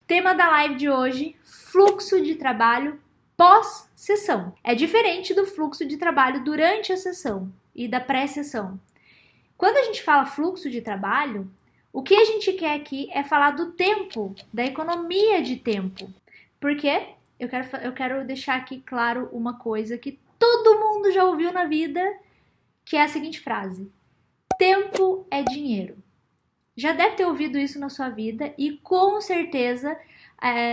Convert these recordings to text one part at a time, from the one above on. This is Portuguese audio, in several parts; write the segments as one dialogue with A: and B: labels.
A: Tema da live de hoje, fluxo de trabalho pós-sessão. É diferente do fluxo de trabalho durante a sessão e da pré-sessão. Quando a gente fala fluxo de trabalho, o que a gente quer aqui é falar do tempo, da economia de tempo. Porque eu quero deixar aqui claro uma coisa que todo mundo já ouviu na vida, que é a seguinte frase: tempo é dinheiro. Já deve ter ouvido isso na sua vida e com certeza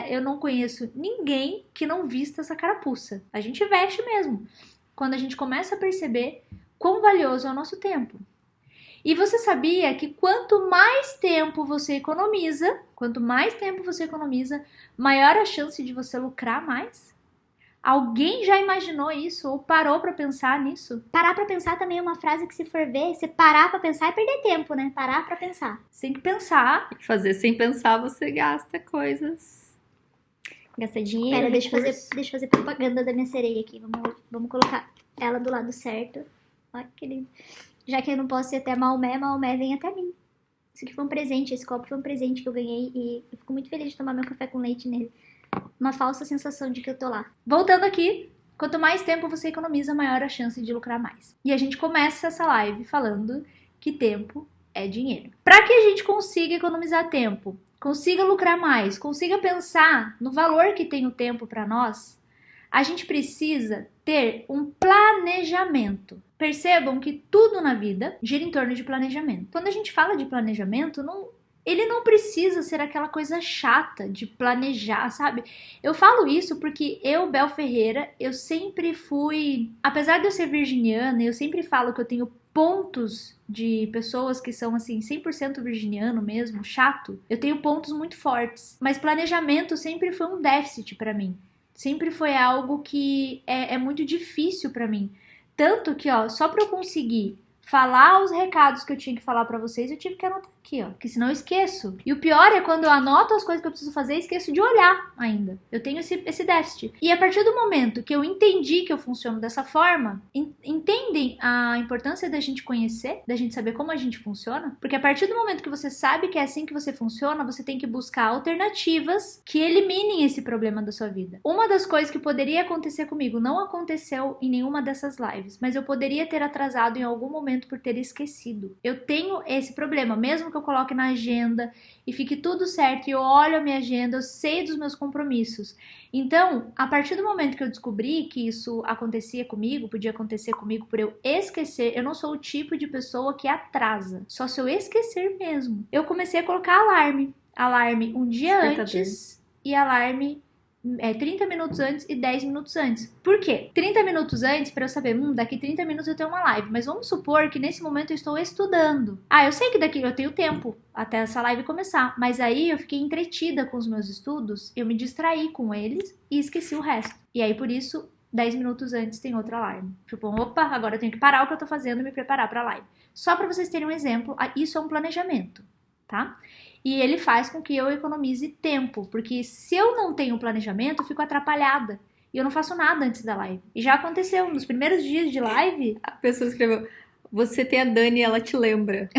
A: eu não conheço ninguém que não vista essa carapuça. A gente veste mesmo, quando a gente começa a perceber quão valioso é o nosso tempo. E você sabia que quanto mais tempo você economiza, maior a chance de você lucrar mais? Alguém já imaginou isso ou parou pra pensar nisso?
B: Parar pra pensar também é uma frase que, se for ver, você parar pra pensar é perder tempo, né? Parar pra pensar.
A: Você tem que pensar.
C: Fazer sem pensar, você gasta coisas.
B: Gasta dinheiro. Pera, deixa eu fazer propaganda da minha sereia aqui. Vamos colocar ela do lado certo. Olha que lindo. Já que eu não posso ir até Maomé, Maomé vem até mim. Isso aqui foi um presente, esse copo foi um presente que eu ganhei e eu fico muito feliz de tomar meu café com leite nele. Uma falsa sensação de que eu tô lá.
A: Voltando aqui, quanto mais tempo você economiza, maior a chance de lucrar mais. E a gente começa essa live falando que tempo é dinheiro. Para que a gente consiga economizar tempo, consiga lucrar mais, consiga pensar no valor que tem o tempo para nós, a gente precisa ter um planejamento. Percebam que tudo na vida gira em torno de planejamento. Quando a gente fala de planejamento, ele não precisa ser aquela coisa chata de planejar, sabe? Eu falo isso porque eu, Bel Ferreira, eu sempre fui... Apesar de eu ser virginiana, eu sempre falo que eu tenho pontos de pessoas que são, assim, 100% virginiano mesmo, chato. Eu tenho pontos muito fortes. Mas planejamento sempre foi um déficit pra mim. Sempre foi algo que é muito difícil pra mim. Tanto que, ó, só pra eu conseguir falar os recados que eu tinha que falar pra vocês, eu tive que anotar aqui, ó, porque senão eu esqueço. E o pior é quando eu anoto as coisas que eu preciso fazer e esqueço de olhar ainda. Eu tenho esse déficit. E a partir do momento que eu entendi que eu funciono dessa forma, entendem a importância da gente conhecer, da gente saber como a gente funciona? Porque a partir do momento que você sabe que é assim que você funciona, você tem que buscar alternativas que eliminem esse problema da sua vida. Uma das coisas que poderia acontecer comigo não aconteceu em nenhuma dessas lives, mas eu poderia ter atrasado em algum momento por ter esquecido. Eu tenho esse problema, mesmo que eu coloque na agenda e fique tudo certo e eu olho a minha agenda, eu sei dos meus compromissos. Então, a partir do momento que eu descobri que isso acontecia comigo, podia acontecer comigo por eu esquecer, eu não sou o tipo de pessoa que atrasa, só se eu esquecer mesmo. Eu comecei a colocar alarme um dia antes e alarme 30 minutos antes e 10 minutos antes. Por quê? 30 minutos antes para eu saber, daqui 30 minutos eu tenho uma live, mas vamos supor que nesse momento eu estou estudando. Eu sei que daqui eu tenho tempo até essa live começar, mas aí eu fiquei entretida com os meus estudos, eu me distraí com eles e esqueci o resto. E aí por isso 10 minutos antes tem outro alarme. Tipo, opa, agora eu tenho que parar o que eu tô fazendo e me preparar para a live. Só para vocês terem um exemplo, isso é um planejamento, tá? E ele faz com que eu economize tempo, porque se eu não tenho planejamento, eu fico atrapalhada. E eu não faço nada antes da live. E já aconteceu, nos primeiros dias de live...
C: A pessoa escreveu, você tem a Dani e ela te lembra.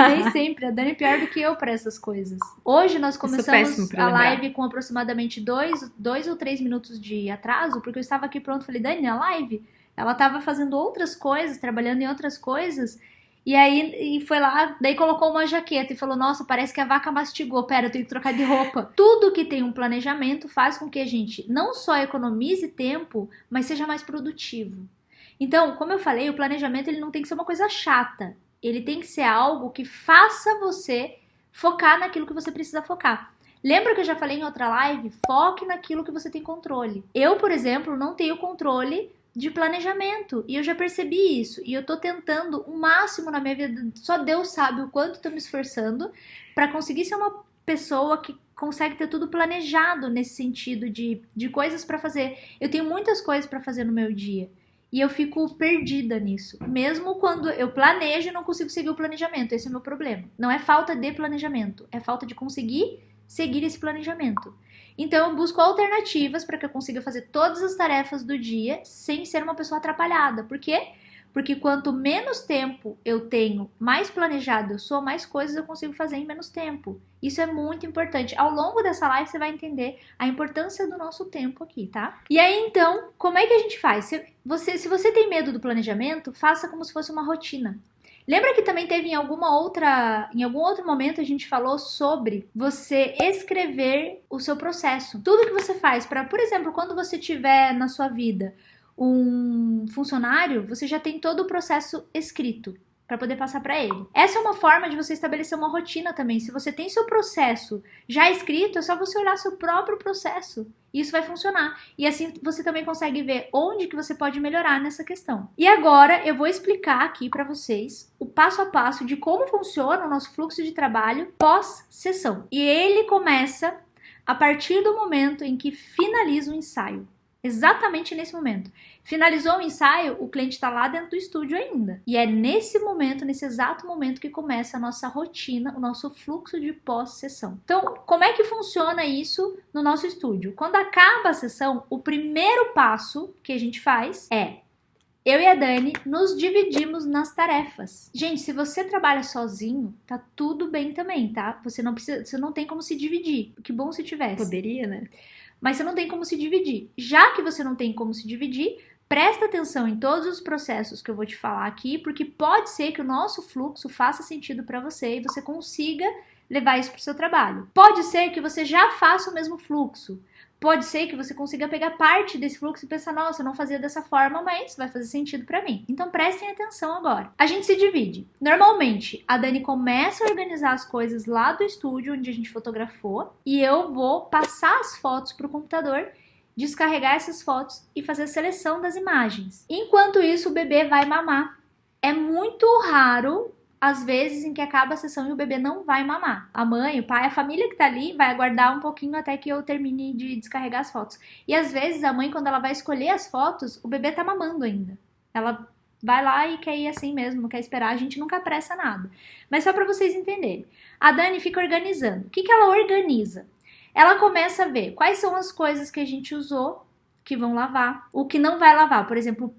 A: Nem sempre, a Dani é pior do que eu para essas coisas. Hoje nós começamos a live com aproximadamente 2 ou 3 minutos de atraso, porque eu estava aqui pronto, falei, Dani, a live? Ela estava fazendo outras coisas, trabalhando em outras coisas... E aí foi lá, daí colocou uma jaqueta e falou, nossa, parece que a vaca mastigou, pera, eu tenho que trocar de roupa. Tudo que tem um planejamento faz com que a gente não só economize tempo, mas seja mais produtivo. Então, como eu falei, o planejamento ele não tem que ser uma coisa chata. Ele tem que ser algo que faça você focar naquilo que você precisa focar. Lembra que eu já falei em outra live? Foque naquilo que você tem controle. Eu, por exemplo, não tenho controle de planejamento, e eu já percebi isso, e eu tô tentando o máximo na minha vida, só Deus sabe o quanto tô me esforçando para conseguir ser uma pessoa que consegue ter tudo planejado nesse sentido de coisas para fazer. Eu tenho muitas coisas para fazer no meu dia, e eu fico perdida nisso, mesmo quando eu planejo e não consigo seguir o planejamento. Esse é o meu problema. Não é falta de planejamento, é falta de conseguir seguir esse planejamento. Então eu busco alternativas para que eu consiga fazer todas as tarefas do dia sem ser uma pessoa atrapalhada. Por quê? Porque quanto menos tempo eu tenho, mais planejado eu sou, mais coisas eu consigo fazer em menos tempo. Isso é muito importante. Ao longo dessa live você vai entender a importância do nosso tempo aqui, tá? E aí então, como é que a gente faz? Se você tem medo do planejamento, faça como se fosse uma rotina. Lembra que também teve em algum outro momento a gente falou sobre você escrever o seu processo. Tudo que você faz para, por exemplo, quando você tiver na sua vida um funcionário, você já tem todo o processo escrito para poder passar para ele. Essa é uma forma de você estabelecer uma rotina também. Se você tem seu processo já escrito, é só você olhar seu próprio processo. Isso vai funcionar. E assim você também consegue ver onde que você pode melhorar nessa questão. E agora eu vou explicar aqui para vocês o passo a passo de como funciona o nosso fluxo de trabalho pós-sessão. E ele começa a partir do momento em que finaliza o ensaio. Exatamente nesse momento. Finalizou o ensaio, o cliente está lá dentro do estúdio ainda. E é nesse momento, nesse exato momento, que começa a nossa rotina, o nosso fluxo de pós-sessão. Então, como é que funciona isso no nosso estúdio? Quando acaba a sessão, o primeiro passo que a gente faz é: eu e a Dani nos dividimos nas tarefas. Gente, se você trabalha sozinho, tá tudo bem também, tá? Você não tem como se dividir. Que bom se tivesse.
C: Poderia, né?
A: Mas você não tem como se dividir. Já que você não tem como se dividir, presta atenção em todos os processos que eu vou te falar aqui, porque pode ser que o nosso fluxo faça sentido para você e você consiga levar isso para o seu trabalho. Pode ser que você já faça o mesmo fluxo. Pode ser que você consiga pegar parte desse fluxo e pensar, nossa, eu não fazia dessa forma, mas vai fazer sentido para mim. Então prestem atenção agora. A gente se divide. Normalmente, a Dani começa a organizar as coisas lá do estúdio onde a gente fotografou e eu vou passar as fotos pro computador, descarregar essas fotos e fazer a seleção das imagens. Enquanto isso, o bebê vai mamar. É muito raro às vezes em que acaba a sessão e o bebê não vai mamar. A mãe, o pai, a família que tá ali vai aguardar um pouquinho até que eu termine de descarregar as fotos. E às vezes a mãe, quando ela vai escolher as fotos, o bebê tá mamando ainda. Ela vai lá e quer ir assim mesmo, não quer esperar, a gente nunca apressa nada. Mas só pra vocês entenderem. A Dani fica organizando. O que ela organiza? Ela começa a ver quais são as coisas que a gente usou que vão lavar, o que não vai lavar, por exemplo,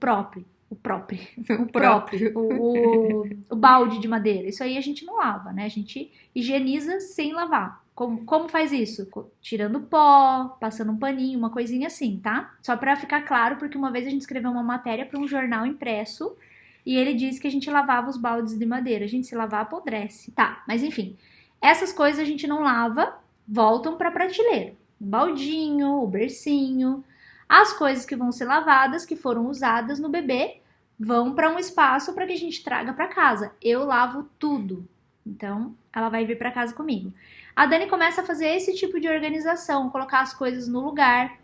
A: o balde de madeira. Isso aí a gente não lava, né? A gente higieniza sem lavar. Como faz isso? Tirando pó, passando um paninho, uma coisinha assim, tá? Só pra ficar claro, porque uma vez a gente escreveu uma matéria para um jornal impresso e ele disse que a gente lavava os baldes de madeira. A gente, se lavar, apodrece. Tá, mas enfim. Essas coisas a gente não lava, voltam pra prateleira. O baldinho, o bercinho. As coisas que vão ser lavadas, que foram usadas no bebê, vão para um espaço para que a gente traga para casa. Eu lavo tudo. Então, ela vai vir para casa comigo. A Dani começa a fazer esse tipo de organização, colocar as coisas no lugar.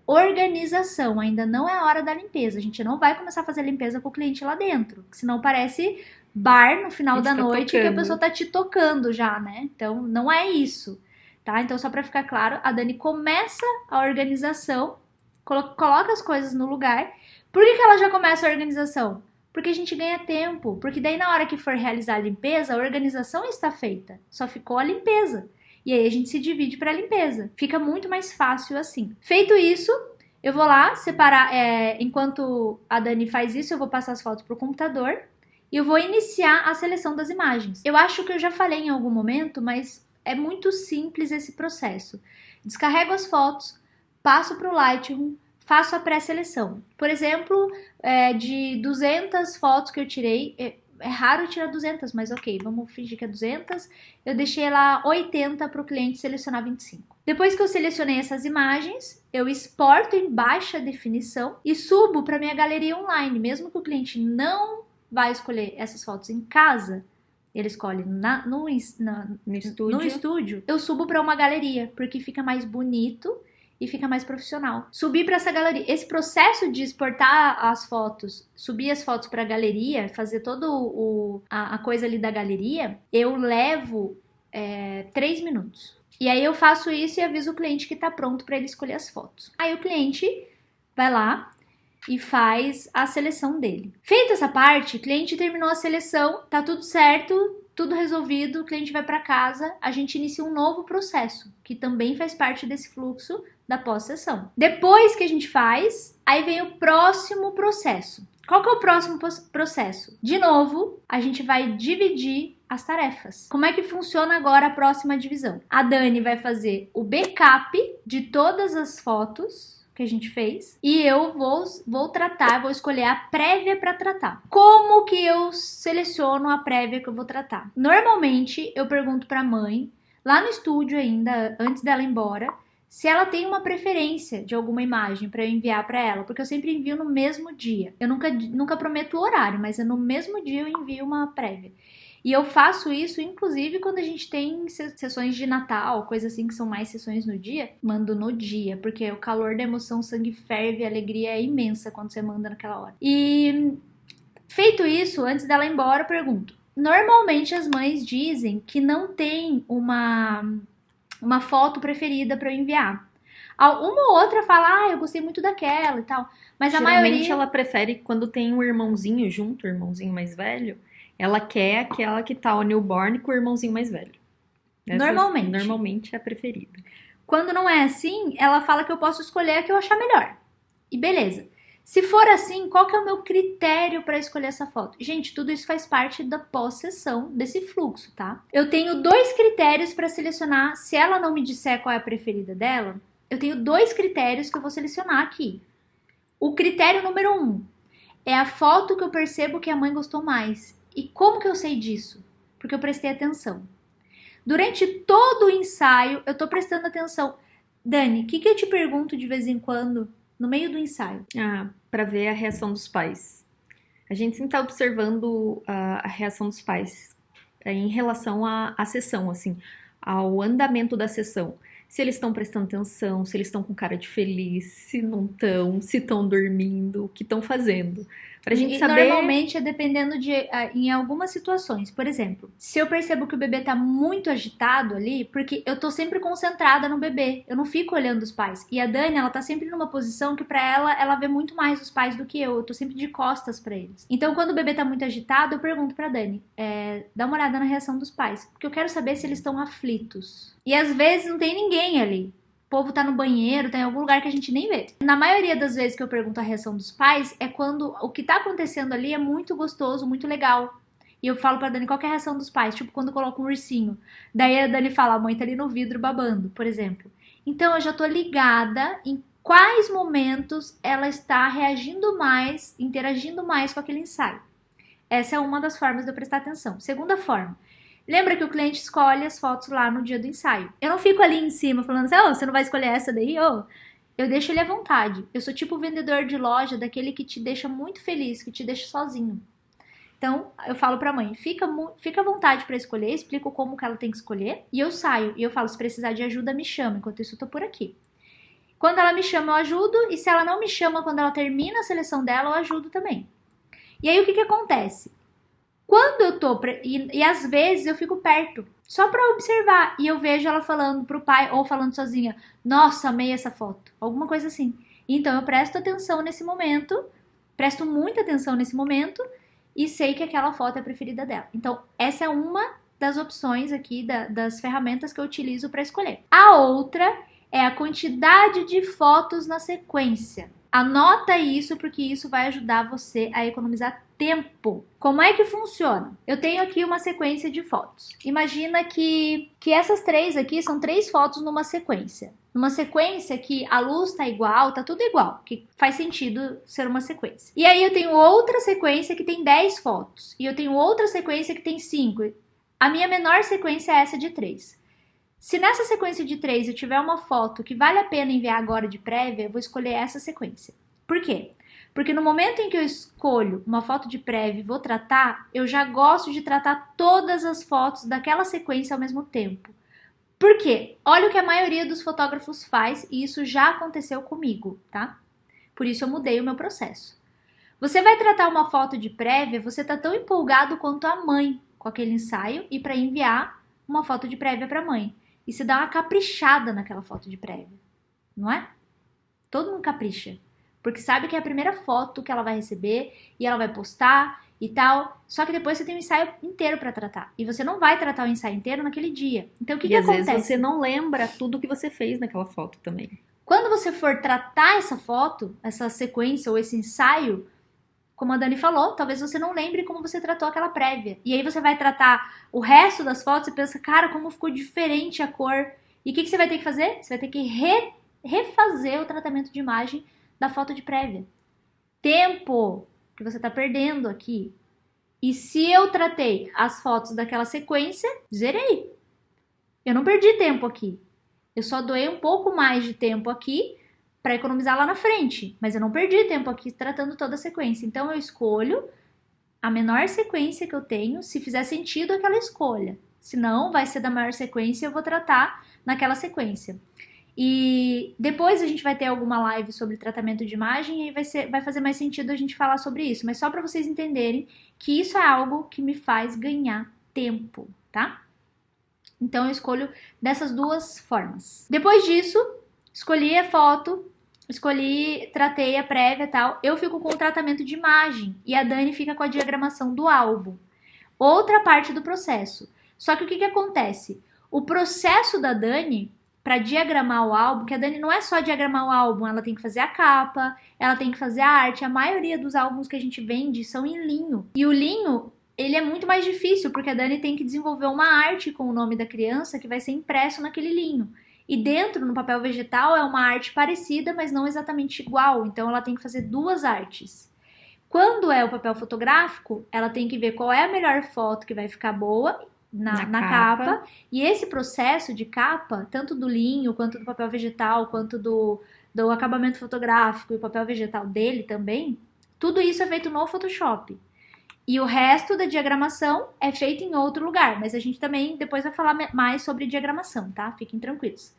A: Organização, ainda não é a hora da limpeza. A gente não vai começar a fazer a limpeza com o cliente lá dentro, senão parece bar no final da noite que a pessoa tá te tocando já, né? Então, não é isso, tá? Então, só para ficar claro, a Dani começa a organização, coloca as coisas no lugar. Por que ela já começa a organização? Porque a gente ganha tempo. Porque daí na hora que for realizar a limpeza, a organização está feita. Só ficou a limpeza. E aí a gente se divide para a limpeza. Fica muito mais fácil assim. Feito isso, eu vou lá separar. Enquanto a Dani faz isso, eu vou passar as fotos pro computador. E eu vou iniciar a seleção das imagens. Eu acho que eu já falei em algum momento, mas é muito simples esse processo. Descarrego as fotos, passo para o Lightroom, faço a pré-seleção. Por exemplo, de 200 fotos que eu tirei, é raro tirar 200, mas ok, vamos fingir que é 200. Eu deixei lá 80 para o cliente selecionar 25. Depois que eu selecionei essas imagens, eu exporto em baixa definição e subo para minha galeria online. Mesmo que o cliente não vai escolher essas fotos em casa, ele escolhe no estúdio, eu subo para uma galeria, porque fica mais bonito e fica mais profissional. Subir para essa galeria. Esse processo de exportar as fotos, subir as fotos para a galeria, fazer todo a coisa ali da galeria, eu levo 3 minutos. E aí eu faço isso e aviso o cliente que tá pronto para ele escolher as fotos. Aí o cliente vai lá e faz a seleção dele. Feita essa parte, o cliente terminou a seleção, tá tudo certo, tudo resolvido, o cliente vai para casa, a gente inicia um novo processo, que também faz parte desse fluxo da pós-sessão. Depois que a gente faz, aí vem o próximo processo. Qual que é o próximo processo? De novo, a gente vai dividir as tarefas. Como é que funciona agora a próxima divisão? A Dani vai fazer o backup de todas as fotos que a gente fez e eu vou escolher a prévia para tratar. Como que eu seleciono a prévia que eu vou tratar? Normalmente eu pergunto para a mãe, lá no estúdio ainda, antes dela ir embora, se ela tem uma preferência de alguma imagem para eu enviar para ela, porque eu sempre envio no mesmo dia. Eu nunca prometo o horário, mas no mesmo dia eu envio uma prévia. E eu faço isso, inclusive, quando a gente tem sessões de Natal, coisas assim que são mais sessões no dia, mando no dia, porque o calor da emoção, o sangue ferve, a alegria é imensa quando você manda naquela hora. E feito isso, antes dela ir embora, eu pergunto. Normalmente as mães dizem que não tem uma foto preferida para eu enviar. Uma ou outra fala, eu gostei muito daquela e tal, mas
C: Geralmente
A: a maioria...
C: ela prefere quando tem um irmãozinho junto, o irmãozinho mais velho, ela quer aquela que tá o newborn com o irmãozinho mais velho. Normalmente é a preferida.
A: Quando não é assim, ela fala que eu posso escolher a que eu achar melhor. E beleza. Se for assim, qual que é o meu critério para escolher essa foto? Gente, tudo isso faz parte da pós-sessão, desse fluxo, tá? Eu tenho 2 critérios para selecionar. Se ela não me disser qual é a preferida dela, eu tenho 2 critérios que eu vou selecionar aqui. O critério número 1 é a foto que eu percebo que a mãe gostou mais. E como que eu sei disso? Porque eu prestei atenção. Durante todo o ensaio, eu tô prestando atenção. Dani, o que eu te pergunto de vez em quando, no meio do ensaio?
C: Para ver a reação dos pais. A gente sempre tá observando a reação dos pais em relação à sessão, assim, ao andamento da sessão. Se eles estão prestando atenção, se eles estão com cara de feliz, se não estão, se estão dormindo, o que estão fazendo. Pra gente saber...
A: Normalmente é dependendo em algumas situações. Por exemplo, se eu percebo que o bebê tá muito agitado ali, porque eu tô sempre concentrada no bebê, eu não fico olhando os pais. E a Dani, ela tá sempre numa posição que pra ela vê muito mais os pais do que eu tô sempre de costas pra eles. Então, quando o bebê tá muito agitado, eu pergunto pra Dani, dá uma olhada na reação dos pais, porque eu quero saber se eles estão aflitos. E às vezes não tem ninguém ali. O povo tá no banheiro, tá em algum lugar que a gente nem vê. Na maioria das vezes que eu pergunto a reação dos pais, é quando o que tá acontecendo ali é muito gostoso, muito legal. E eu falo pra Dani qual que é a reação dos pais, tipo quando coloca um ursinho. Daí a Dani fala, a mãe tá ali no vidro babando, por exemplo. Então eu já tô ligada em quais momentos ela está reagindo mais, interagindo mais com aquele ensaio. Essa é uma das formas de eu prestar atenção. Segunda forma. Lembra que o cliente escolhe as fotos lá no dia do ensaio. Eu não fico ali em cima falando assim, você não vai escolher essa daí? Eu deixo ele à vontade. Eu sou tipo o vendedor de loja, daquele que te deixa muito feliz, que te deixa sozinho. Então, eu falo pra mãe, fica à vontade pra escolher, explico como que ela tem que escolher, e eu saio. E eu falo, se precisar de ajuda, me chama. Enquanto isso, eu tô por aqui. Quando ela me chama, eu ajudo, e se ela não me chama quando ela termina a seleção dela, eu ajudo também. E aí, o que acontece? Quando eu tô... E às vezes eu fico perto, só pra observar. E eu vejo ela falando pro pai, ou falando sozinha, nossa, amei essa foto. Alguma coisa assim. Então eu presto atenção nesse momento, presto muita atenção nesse momento, e sei que aquela foto é a preferida dela. Então essa é uma das opções aqui, das ferramentas que eu utilizo pra escolher. A outra é a quantidade de fotos na sequência. Anota isso, porque isso vai ajudar você a economizar tempo. Como é que funciona? Eu tenho aqui uma sequência de fotos. Imagina que essas 3 aqui são 3 fotos numa sequência. Numa sequência que a luz tá igual, tá tudo igual, que faz sentido ser uma sequência. E aí eu tenho outra sequência que tem 10 fotos. E eu tenho outra sequência que tem 5. A minha menor sequência é essa de 3. Se nessa sequência de 3 eu tiver uma foto que vale a pena enviar agora de prévia, eu vou escolher essa sequência. Por quê? Porque no momento em que eu escolho uma foto de prévia e vou tratar, eu já gosto de tratar todas as fotos daquela sequência ao mesmo tempo. Por quê? Olha o que a maioria dos fotógrafos faz e isso já aconteceu comigo, tá? Por isso eu mudei o meu processo. Você vai tratar uma foto de prévia, você tá tão empolgado quanto a mãe com aquele ensaio e para enviar uma foto de prévia para a mãe. E você dá uma caprichada naquela foto de prévia, não é? Todo mundo capricha, porque sabe que é a primeira foto que ela vai receber e ela vai postar e tal. Só que depois você tem um ensaio inteiro pra tratar. E você não vai tratar o ensaio inteiro naquele dia. Então, o que
C: E às
A: acontece?
C: vezes você não lembra tudo que você fez naquela foto também.
A: Quando você for tratar essa foto, essa sequência ou esse ensaio, como a Dani falou, talvez você não lembre como você tratou aquela prévia. E aí você vai tratar o resto das fotos e pensa, cara, como ficou diferente a cor. E o que você vai ter que fazer? Você vai ter que refazer o tratamento de imagem da foto de prévia. Tempo que você tá perdendo aqui. E se eu tratei as fotos daquela sequência, zerei. Eu não perdi tempo aqui. Eu só doei um pouco mais de tempo aqui para economizar lá na frente. Mas eu não perdi tempo aqui tratando toda a sequência. Então eu escolho a menor sequência que eu tenho, se fizer sentido aquela escolha. Se não, vai ser da maior sequência e eu vou tratar naquela sequência. E depois a gente vai ter alguma live sobre tratamento de imagem e aí vai fazer mais sentido a gente falar sobre isso. Mas só para vocês entenderem que isso é algo que me faz ganhar tempo, tá? Então eu escolho dessas duas formas. Depois disso, escolhi a foto, tratei a prévia e tal. Eu fico com o tratamento de imagem e a Dani fica com a diagramação do álbum. Outra parte do processo. Só que o que acontece? O processo da Dani para diagramar o álbum, que a Dani não é só diagramar o álbum, ela tem que fazer a capa, ela tem que fazer a arte. A maioria dos álbuns que a gente vende são em linho. E o linho, ele é muito mais difícil, porque a Dani tem que desenvolver uma arte com o nome da criança que vai ser impresso naquele linho. E dentro, no papel vegetal, é uma arte parecida, mas não exatamente igual. Então, ela tem que fazer duas artes. Quando é o papel fotográfico, ela tem que ver qual é a melhor foto que vai ficar boa na capa. E esse processo de capa, tanto do linho, quanto do papel vegetal, quanto do acabamento fotográfico e o papel vegetal dele também, tudo isso é feito no Photoshop. E o resto da diagramação é feito em outro lugar. Mas a gente também depois vai falar mais sobre diagramação, tá? Fiquem tranquilos.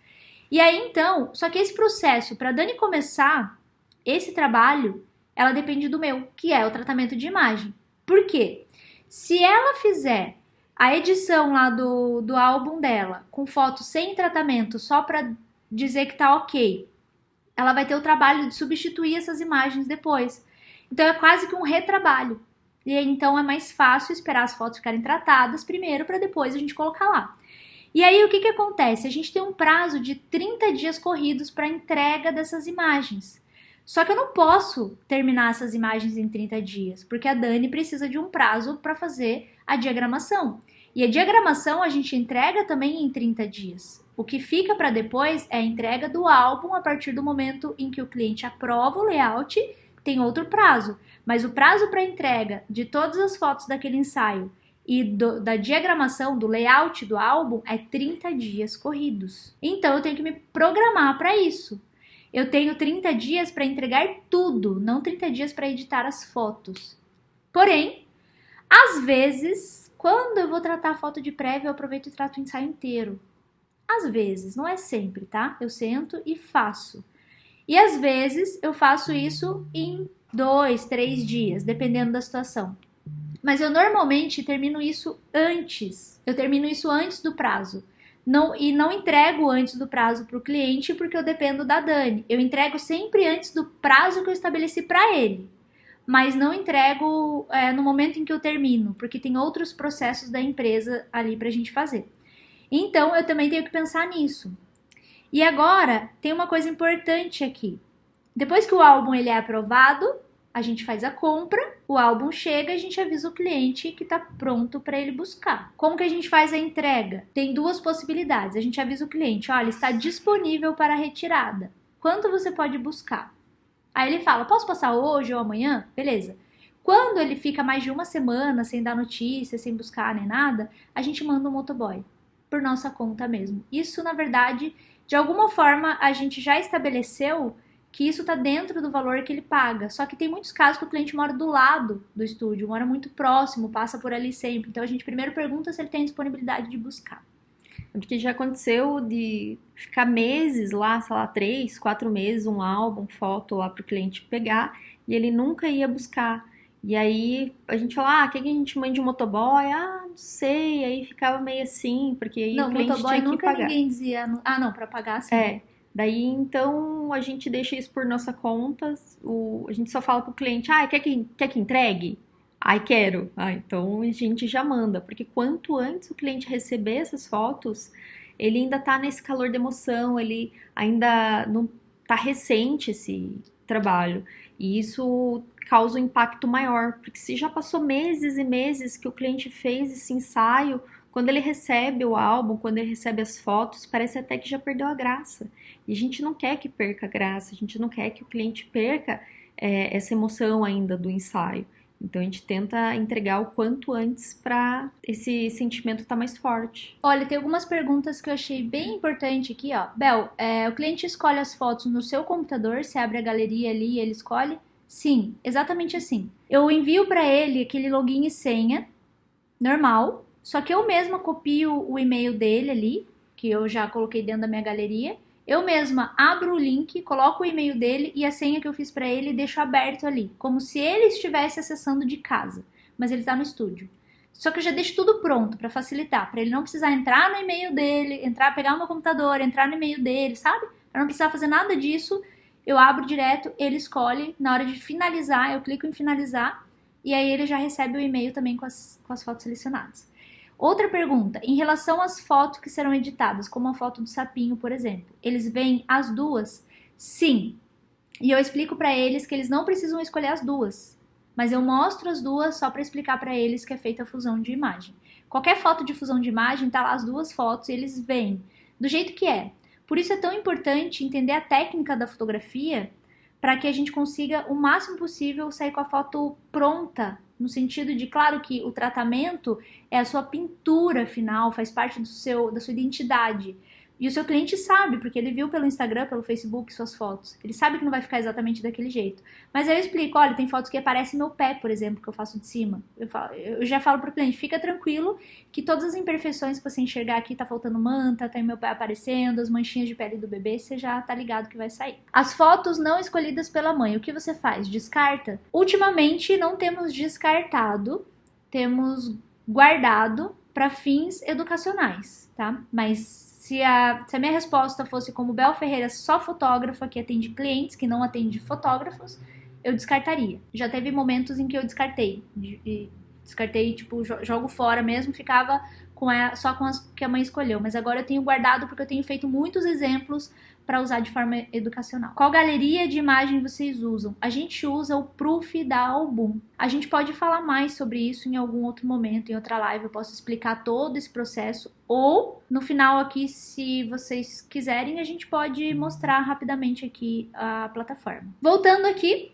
A: E aí, então, só que esse processo, para Dani começar esse trabalho, ela depende do meu, que é o tratamento de imagem. Por quê? Se ela fizer a edição lá do álbum dela, com fotos sem tratamento, só para dizer que tá ok, ela vai ter o trabalho de substituir essas imagens depois. Então, é quase que um retrabalho. E aí, então, é mais fácil esperar as fotos ficarem tratadas primeiro, para depois a gente colocar lá. E aí, o que acontece? A gente tem um prazo de 30 dias corridos para entrega dessas imagens. Só que eu não posso terminar essas imagens em 30 dias, porque a Dani precisa de um prazo para fazer a diagramação. E a diagramação a gente entrega também em 30 dias. O que fica para depois é a entrega do álbum a partir do momento em que o cliente aprova o layout, tem outro prazo. Mas o prazo para entrega de todas as fotos daquele ensaio e da diagramação, do layout do álbum, é 30 dias corridos. Então eu tenho que me programar para isso. Eu tenho 30 dias para entregar tudo, não 30 dias para editar as fotos. Porém, às vezes, quando eu vou tratar a foto de prévia, eu aproveito e trato o ensaio inteiro. Às vezes, não é sempre, tá? Eu sento e faço. E às vezes eu faço isso em 2, 3 dias, dependendo da situação. Mas eu normalmente termino isso antes. Eu termino isso antes do prazo. Não entrego antes do prazo para o cliente, porque eu dependo da Dani. Eu entrego sempre antes do prazo que eu estabeleci para ele. Mas não entrego no momento em que eu termino, porque tem outros processos da empresa ali para a gente fazer. Então, eu também tenho que pensar nisso. E agora, tem uma coisa importante aqui. Depois que o álbum ele é aprovado, a gente faz a compra, o álbum chega e a gente avisa o cliente que está pronto para ele buscar. Como que a gente faz a entrega? Tem duas possibilidades. A gente avisa o cliente, olha, está disponível para retirada. Quando você pode buscar? Aí ele fala, posso passar hoje ou amanhã? Beleza. Quando ele fica mais de uma semana sem dar notícia, sem buscar nem nada, a gente manda um motoboy, por nossa conta mesmo. Isso, na verdade, de alguma forma, a gente já estabeleceu que isso está dentro do valor que ele paga. Só que tem muitos casos que o cliente mora do lado do estúdio, mora muito próximo, passa por ali sempre. Então a gente primeiro pergunta se ele tem disponibilidade de buscar.
C: Porque já aconteceu de ficar meses lá, sei lá, 3, 4 meses, um álbum, foto lá para o cliente pegar, e ele nunca ia buscar. E aí a gente fala, quer que a gente mande um motoboy? Não sei. Aí ficava meio assim, porque aí o cliente
A: motoboy
C: tinha que
A: nunca
C: pagar.
A: Ninguém dizia, não, para pagar sim.
C: Daí, então, a gente deixa isso por nossa conta, a gente só fala pro cliente, quer que entregue? Ai, quero. Ah, então a gente já manda, porque quanto antes o cliente receber essas fotos, ele ainda tá nesse calor de emoção, ele ainda não tá recente esse trabalho. E isso causa um impacto maior, porque se já passou meses e meses que o cliente fez esse ensaio, quando ele recebe o álbum, quando ele recebe as fotos, parece até que já perdeu a graça. E a gente não quer que perca a graça, a gente não quer que o cliente perca essa emoção ainda do ensaio. Então a gente tenta entregar o quanto antes para esse sentimento estar mais forte.
A: Olha, tem algumas perguntas que eu achei bem importante aqui, ó. Bel, o cliente escolhe as fotos no seu computador, você abre a galeria ali e ele escolhe? Sim, exatamente assim. Eu envio para ele aquele login e senha normal, só que eu mesma copio o e-mail dele ali, que eu já coloquei dentro da minha galeria. Eu mesma abro o link, coloco o e-mail dele e a senha que eu fiz para ele e deixo aberto ali, como se ele estivesse acessando de casa, mas ele está no estúdio. Só que eu já deixo tudo pronto para facilitar, para ele não precisar entrar no e-mail dele, pegar o meu computador, entrar no e-mail dele, sabe? Para não precisar fazer nada disso, eu abro direto, ele escolhe, na hora de finalizar, eu clico em finalizar e aí ele já recebe o e-mail também com as fotos selecionadas. Outra pergunta, em relação às fotos que serão editadas, como a foto do sapinho, por exemplo, eles veem as duas? Sim. E eu explico para eles que eles não precisam escolher as duas, mas eu mostro as duas só para explicar para eles que é feita a fusão de imagem. Qualquer foto de fusão de imagem, tá lá as duas fotos e eles veem do jeito que é. Por isso é tão importante entender a técnica da fotografia para que a gente consiga o máximo possível sair com a foto pronta, no sentido de, claro que o tratamento é a sua pintura final, faz parte da sua identidade. E o seu cliente sabe, porque ele viu pelo Instagram, pelo Facebook, suas fotos. Ele sabe que não vai ficar exatamente daquele jeito. Mas eu explico, olha, tem fotos que aparecem meu pé, por exemplo, que eu faço de cima. Eu já falo pro cliente, fica tranquilo que todas as imperfeições que você enxergar aqui, tá faltando manta, tem meu pé aparecendo, as manchinhas de pele do bebê, você já tá ligado que vai sair. As fotos não escolhidas pela mãe, o que você faz? Descarta? Ultimamente não temos descartado, temos guardado para fins educacionais, tá? Mas se a minha resposta fosse como Bel Ferreira, só fotógrafa que atende clientes, que não atende fotógrafos, eu descartaria. Já teve momentos em que eu descartei. Descartei, tipo, jogo fora mesmo, ficava só com as que a mãe escolheu. Mas agora eu tenho guardado porque eu tenho feito muitos exemplos para usar de forma educacional. Qual galeria de imagem vocês usam? A gente usa o Proof da Album. A gente pode falar mais sobre isso em algum outro momento, em outra live, eu posso explicar todo esse processo. Ou, no final aqui, se vocês quiserem, a gente pode mostrar rapidamente aqui a plataforma. Voltando aqui,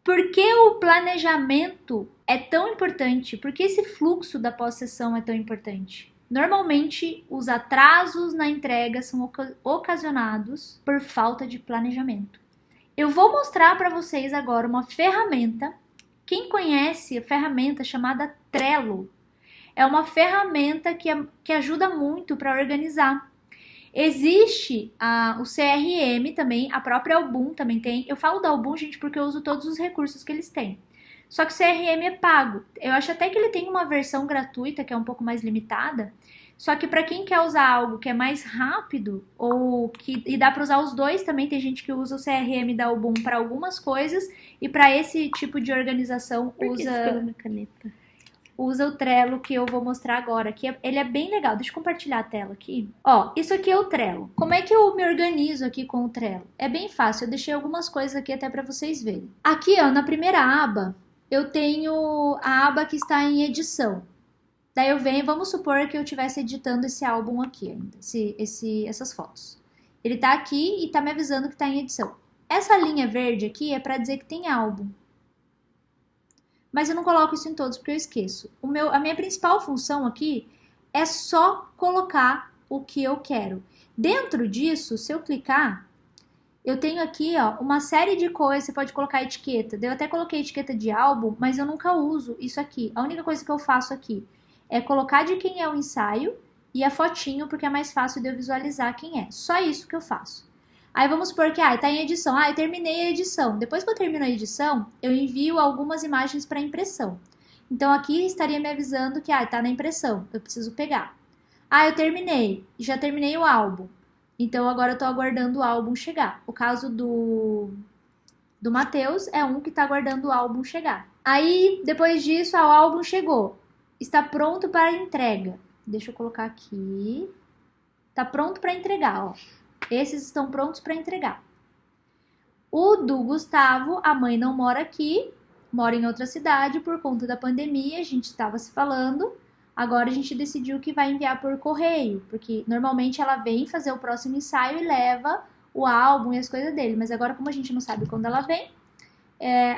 A: por que o planejamento é tão importante? Por que esse fluxo da pós-sessão é tão importante? Normalmente, os atrasos na entrega são ocasionados por falta de planejamento. Eu vou mostrar para vocês agora uma ferramenta. Quem conhece a ferramenta chamada Trello? É uma ferramenta que ajuda muito para organizar. Existe o CRM também, a própria Album também tem. Eu falo da Album, gente, porque eu uso todos os recursos que eles têm. Só que o CRM é pago. Eu acho até que ele tem uma versão gratuita que é um pouco mais limitada. Só que para quem quer usar algo que é mais rápido e dá para usar os dois também, tem gente que usa o CRM da Album para algumas coisas e para esse tipo de organização usa o Trello que eu vou mostrar agora, que ele é bem legal. Deixa eu compartilhar a tela aqui. Ó, isso aqui é o Trello. Como é que eu me organizo aqui com o Trello? É bem fácil, eu deixei algumas coisas aqui até para vocês verem. Aqui, ó, na primeira aba, eu tenho a aba que está em edição. Daí eu venho, vamos supor que eu estivesse editando esse álbum aqui ainda, essas fotos. Ele tá aqui e tá me avisando que tá em edição. Essa linha verde aqui é para dizer que tem álbum. Mas eu não coloco isso em todos porque eu esqueço. A minha principal função aqui é só colocar o que eu quero. Dentro disso, se eu clicar, eu tenho aqui, ó, uma série de coisas. Você pode colocar etiqueta. Eu até coloquei etiqueta de álbum, mas eu nunca uso isso aqui. A única coisa que eu faço aqui é colocar de quem é o ensaio e a fotinho, porque é mais fácil de eu visualizar quem é. Só isso que eu faço. Aí vamos supor que tá em edição. Eu terminei a edição. Depois que eu termino a edição, eu envio algumas imagens para impressão. Então aqui estaria me avisando que tá na impressão, eu preciso pegar. Eu terminei, já terminei o álbum. Então agora eu tô aguardando o álbum chegar. O caso do Matheus é um que tá aguardando o álbum chegar. Aí, depois disso, o álbum chegou. Está pronto para entrega. Deixa eu colocar aqui. Está pronto para entregar, ó. Esses estão prontos para entregar. O do Gustavo, a mãe não mora aqui, mora em outra cidade por conta da pandemia, a gente estava se falando. Agora a gente decidiu que vai enviar por correio, porque normalmente ela vem fazer o próximo ensaio e leva o álbum e as coisas dele. Mas agora, como a gente não sabe quando ela vem,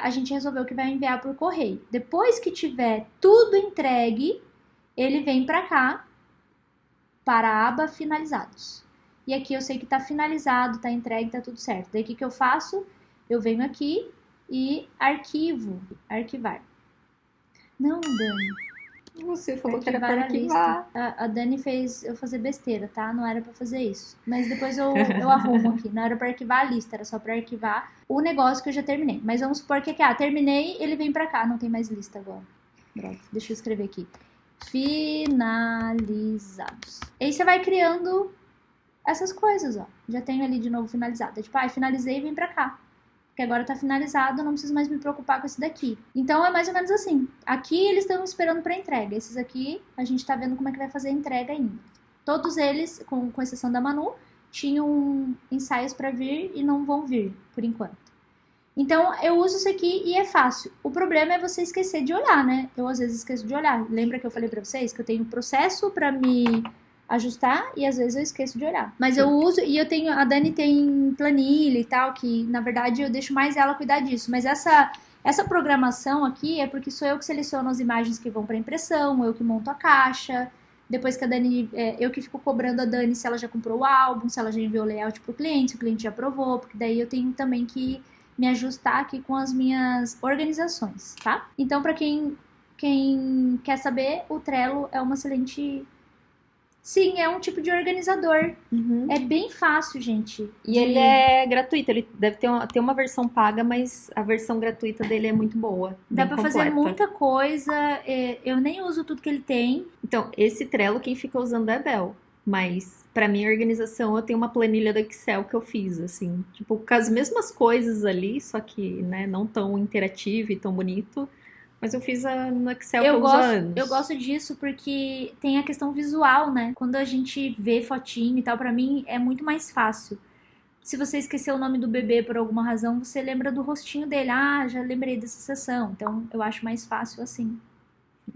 A: a gente resolveu que vai enviar por correio. Depois que tiver tudo entregue, ele vem para cá, para a aba finalizados. E aqui eu sei que tá finalizado, tá entregue, tá tudo certo. Daí o que eu faço? Eu venho aqui e arquivar. Não, Dani.
C: Você falou que era
A: Arquivar
C: pra
A: a lista.
C: arquivar.
A: A Dani fez eu fazer besteira, tá? Não era pra fazer isso. Mas depois eu arrumo aqui. Não era pra arquivar a lista, era só pra arquivar o negócio que eu já terminei. Mas vamos supor que aqui, terminei, ele vem pra cá. Não tem mais lista agora. Droga, deixa eu escrever aqui. Finalizados. Aí você vai criando essas coisas, ó. Já tenho ali de novo finalizado. Tipo, finalizei e vem pra cá. Porque agora tá finalizado, não preciso mais me preocupar com esse daqui. Então é mais ou menos assim. Aqui eles estão esperando pra entrega. Esses aqui, a gente tá vendo como é que vai fazer a entrega ainda. Todos eles, com exceção da Manu, tinham ensaios pra vir e não vão vir, por enquanto. Então, eu uso isso aqui e é fácil. O problema é você esquecer de olhar, né? Eu, às vezes, esqueço de olhar. Lembra que eu falei pra vocês que eu tenho um processo pra me ajustar e, às vezes, eu esqueço de olhar. Mas eu uso e eu tenho... A Dani tem planilha e tal, que, na verdade, eu deixo mais ela cuidar disso. Mas essa programação aqui é porque sou eu que seleciono as imagens que vão pra impressão, eu que monto a caixa. Depois que a Dani... eu que fico cobrando a Dani se ela já comprou o álbum, se ela já enviou o layout pro cliente, se o cliente já aprovou, porque daí eu tenho também que me ajustar aqui com as minhas organizações, tá? Então, para quem quer saber, o Trello é uma excelente... Sim, é um tipo de organizador.
C: Uhum.
A: É bem fácil, gente.
C: E ele é gratuito, ele deve ter uma versão paga, mas a versão gratuita dele é muito boa.
A: Dá
C: bem
A: pra fazer
C: completa.
A: muita coisa. Eu nem uso tudo que ele tem.
C: Então, esse Trello quem fica usando é a Bel. Mas, pra minha organização, eu tenho uma planilha do Excel que eu fiz, assim. Tipo, com as mesmas coisas ali, só que, né, não tão interativo e tão bonito. Mas eu fiz no Excel que eu uso há anos.
A: Eu gosto disso porque tem a questão visual, né? Quando a gente vê fotinho e tal, pra mim é muito mais fácil. Se você esqueceu o nome do bebê por alguma razão, você lembra do rostinho dele. Ah, já lembrei dessa sessão. Então, eu acho mais fácil assim.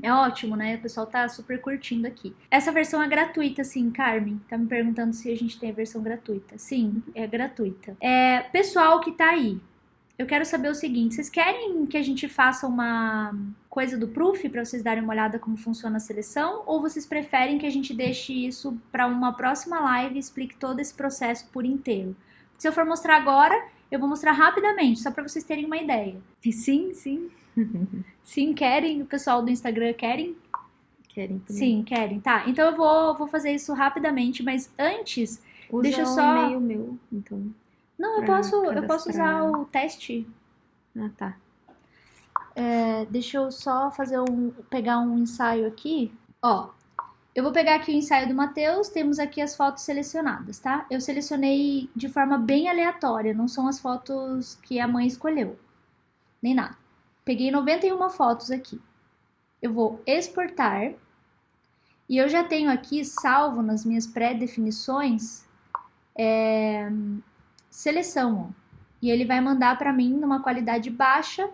A: É ótimo, né? O pessoal tá super curtindo aqui. Essa versão é gratuita, sim, Carmen. Tá me perguntando se a gente tem a versão gratuita. Sim, é gratuita. Pessoal que tá aí, eu quero saber o seguinte: vocês querem que a gente faça uma coisa do Proof pra vocês darem uma olhada como funciona a seleção? Ou vocês preferem que a gente deixe isso pra uma próxima live e explique todo esse processo por inteiro? Se eu for mostrar agora, eu vou mostrar rapidamente, só pra vocês terem uma ideia. Sim, sim. Sim, querem? O pessoal do Instagram querem?
C: Querem também.
A: Sim, querem. Tá, então eu vou fazer isso rapidamente, mas antes,
C: Usa
A: deixa eu
C: o
A: só...
C: e-mail meu, então.
A: Não, eu
C: pra
A: posso usar
C: cadastrar.
A: o teste.
C: Ah, tá.
A: Deixa eu só pegar um ensaio aqui. Ó, eu vou pegar aqui o ensaio do Matheus, temos aqui as fotos selecionadas, tá? Eu selecionei de forma bem aleatória, não são as fotos que a mãe escolheu, nem nada. Peguei 91 fotos aqui. Eu vou exportar. E eu já tenho aqui salvo nas minhas pré-definições seleção. Ó. E ele vai mandar para mim numa qualidade baixa,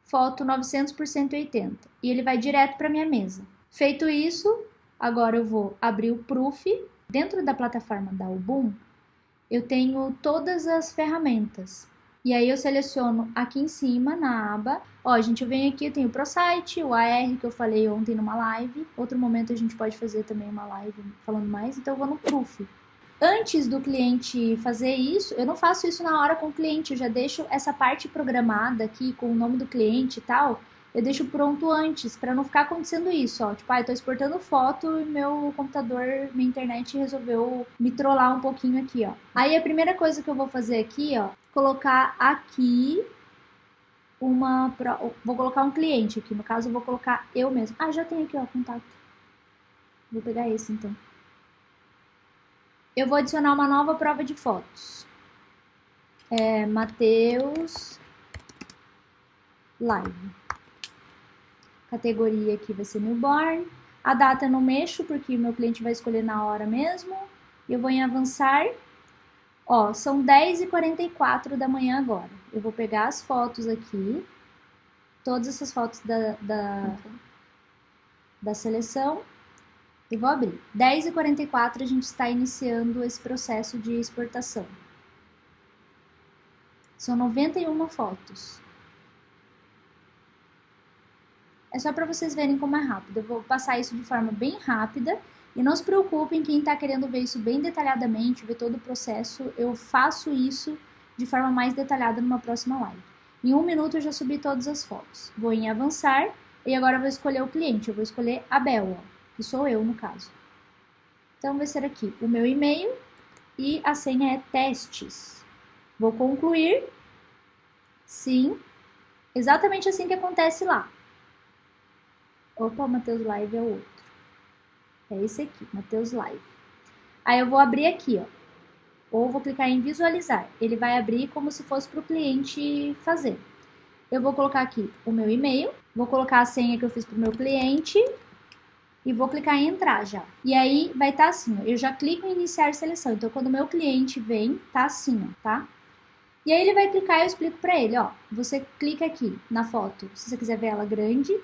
A: foto 900 por 180. E ele vai direto para minha mesa. Feito isso, agora eu vou abrir o Proof. Dentro da plataforma da Ubum, eu tenho todas as ferramentas. E aí eu seleciono aqui em cima, na aba. Ó, gente, eu venho aqui, eu tenho o ProSite, o AR que eu falei ontem numa live. Outro momento a gente pode fazer também uma live falando mais. Então eu vou no Proof. Antes do cliente fazer isso, eu não faço isso na hora com o cliente. Eu já deixo essa parte programada aqui com o nome do cliente e tal. Eu deixo pronto antes, para não ficar acontecendo isso, ó. Tipo, eu tô exportando foto e meu computador, minha internet resolveu me trollar um pouquinho aqui, ó. Aí a primeira coisa que eu vou fazer aqui, ó, colocar aqui vou colocar um cliente aqui, no caso eu vou colocar eu mesmo. Ah, já tenho aqui, ó, contato. Vou pegar esse, então. Eu vou adicionar uma nova prova de fotos. Matheus Live. categoria aqui vai ser newborn. A data eu não mexo, porque meu cliente vai escolher na hora mesmo. Eu vou em avançar. Ó, são 10h44 da manhã agora. Eu vou pegar as fotos aqui. Todas essas fotos da seleção. E vou abrir. 10h44 a gente está iniciando esse processo de exportação. São 91 fotos. É só para vocês verem como é rápido. Eu vou passar isso de forma bem rápida. E não se preocupem, quem está querendo ver isso bem detalhadamente, ver todo o processo, eu faço isso de forma mais detalhada numa próxima live. Em 1 minuto eu já subi todas as fotos. Vou em avançar e agora eu vou escolher o cliente. Eu vou escolher a Bel, que sou eu no caso. Então vai ser aqui o meu e-mail e a senha é testes. Vou concluir. Sim. Exatamente assim que acontece lá. Opa, o Matheus Live é o outro. É esse aqui, Matheus Live. Aí eu vou abrir aqui, ó. Ou vou clicar em visualizar. Ele vai abrir como se fosse para o cliente fazer. Eu vou colocar aqui o meu e-mail. Vou colocar a senha que eu fiz para o meu cliente. E vou clicar em entrar já. E aí vai estar assim, ó. Eu já clico em iniciar seleção. Então quando o meu cliente vem, tá assim, ó, tá? E aí ele vai clicar e eu explico para ele, ó. Você clica aqui na foto, se você quiser ver ela grande.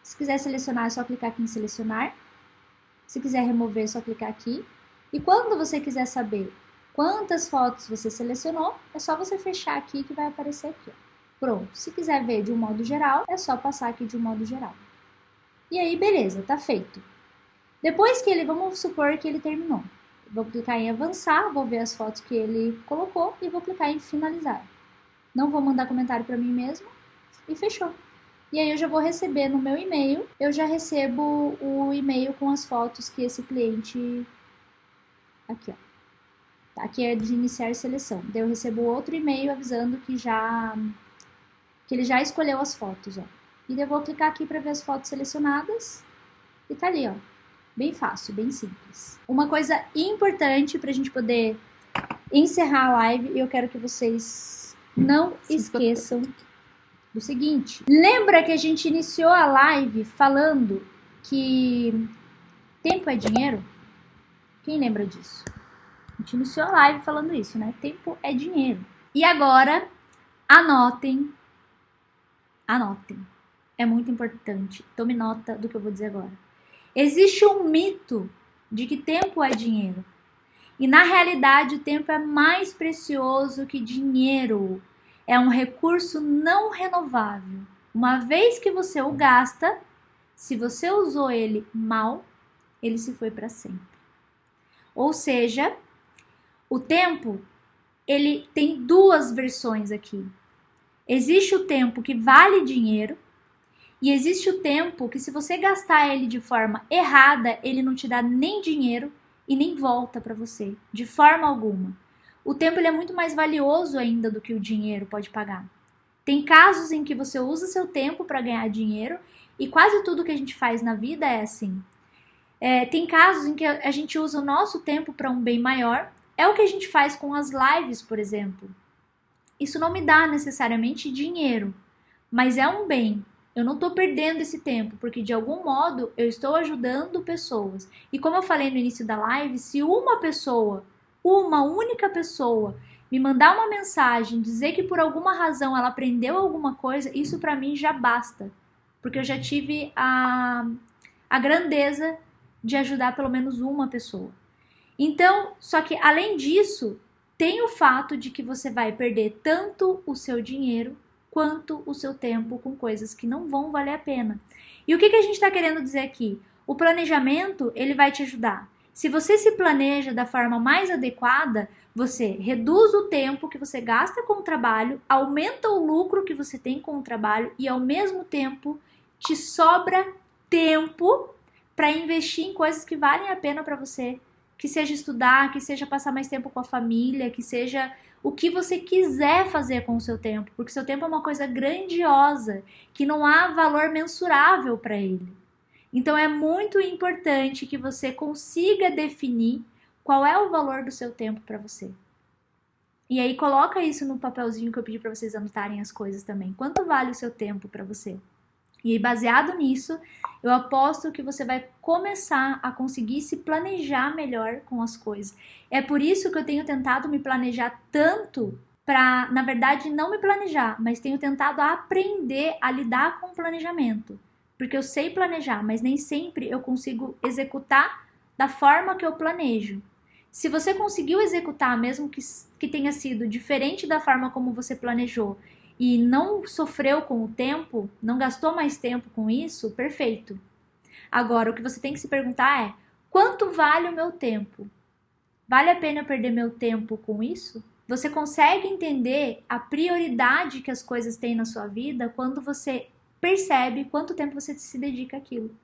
A: Se quiser selecionar, é só clicar aqui em selecionar. Se quiser remover, é só clicar aqui. E quando você quiser saber quantas fotos você selecionou, é só você fechar aqui que vai aparecer aqui, ó. Pronto. Se quiser ver de um modo geral, é só passar aqui de um modo geral. E aí, beleza, tá feito. Depois que ele, vamos supor que ele terminou. Vou clicar em avançar, vou ver as fotos que ele colocou e vou clicar em finalizar. Não vou mandar comentário para mim mesmo e fechou. E aí eu já vou receber no meu e-mail, eu já recebo o e-mail com as fotos que esse cliente... Aqui, ó. Aqui é de iniciar seleção. Daí eu recebo outro e-mail avisando que ele já escolheu as fotos, ó. E daí eu vou clicar aqui para ver as fotos selecionadas. E tá ali, ó. Bem fácil, bem simples. Uma coisa importante pra gente poder encerrar a live, e eu quero que vocês não esqueçam do seguinte. Lembra que a gente iniciou a live falando que tempo é dinheiro? Quem lembra disso? A gente iniciou a live falando isso, né? Tempo é dinheiro. E agora, anotem. Anotem. É muito importante. Tome nota do que eu vou dizer agora. Existe um mito de que tempo é dinheiro. E na realidade, o tempo é mais precioso que dinheiro. É um recurso não renovável. Uma vez que você o gasta, se você usou ele mal, ele se foi para sempre. Ou seja, o tempo, ele tem duas versões aqui. Existe o tempo que vale dinheiro e existe o tempo que, se você gastar ele de forma errada, ele não te dá nem dinheiro e nem volta para você, de forma alguma. O tempo ele é muito mais valioso ainda do que o dinheiro pode pagar. Tem casos em que você usa seu tempo para ganhar dinheiro e quase tudo que a gente faz na vida é assim. Tem casos em que a gente usa o nosso tempo para um bem maior. É o que a gente faz com as lives, por exemplo. Isso não me dá necessariamente dinheiro, mas é um bem. Eu não estou perdendo esse tempo, porque de algum modo eu estou ajudando pessoas. E como eu falei no início da live, se uma única pessoa, me mandar uma mensagem, dizer que por alguma razão ela aprendeu alguma coisa, isso para mim já basta. Porque eu já tive a grandeza de ajudar pelo menos uma pessoa. Então, só que além disso, tem o fato de que você vai perder tanto o seu dinheiro quanto o seu tempo com coisas que não vão valer a pena. E o que a gente está querendo dizer aqui? O planejamento, ele vai te ajudar. Se você se planeja da forma mais adequada, você reduz o tempo que você gasta com o trabalho, aumenta o lucro que você tem com o trabalho e, ao mesmo tempo, te sobra tempo para investir em coisas que valem a pena para você. Que seja estudar, que seja passar mais tempo com a família, que seja o que você quiser fazer com o seu tempo, porque seu tempo é uma coisa grandiosa, que não há valor mensurável para ele. Então é muito importante que você consiga definir qual é o valor do seu tempo para você. E aí coloca isso no papelzinho que eu pedi para vocês anotarem as coisas também. Quanto vale o seu tempo para você? E baseado nisso, eu aposto que você vai começar a conseguir se planejar melhor com as coisas. É por isso que eu tenho tentado me planejar tanto para, na verdade, não me planejar, mas tenho tentado aprender a lidar com o planejamento. Porque eu sei planejar, mas nem sempre eu consigo executar da forma que eu planejo. Se você conseguiu executar, mesmo que tenha sido diferente da forma como você planejou, e não sofreu com o tempo, não gastou mais tempo com isso, perfeito. Agora, o que você tem que se perguntar é: quanto vale o meu tempo? Vale a pena eu perder meu tempo com isso? Você consegue entender a prioridade que as coisas têm na sua vida quando você percebe quanto tempo você se dedica àquilo.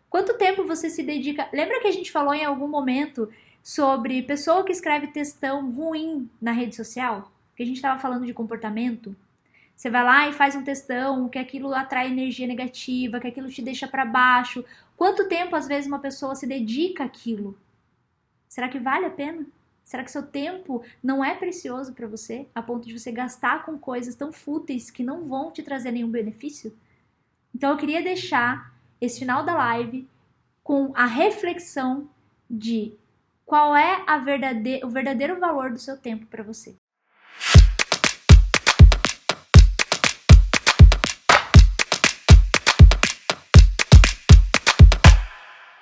A: Quanto tempo você se dedica... Lembra que a gente falou em algum momento sobre pessoa que escreve textão ruim na rede social? Que a gente estava falando de comportamento? Você vai lá e faz um textão, que aquilo atrai energia negativa, que aquilo te deixa para baixo. Quanto tempo, às vezes, uma pessoa se dedica àquilo? Será que vale a pena? Será que seu tempo não é precioso para você, a ponto de você gastar com coisas tão fúteis que não vão te trazer nenhum benefício? Então eu queria deixar esse final da live com a reflexão de qual é o verdadeiro valor do seu tempo para você.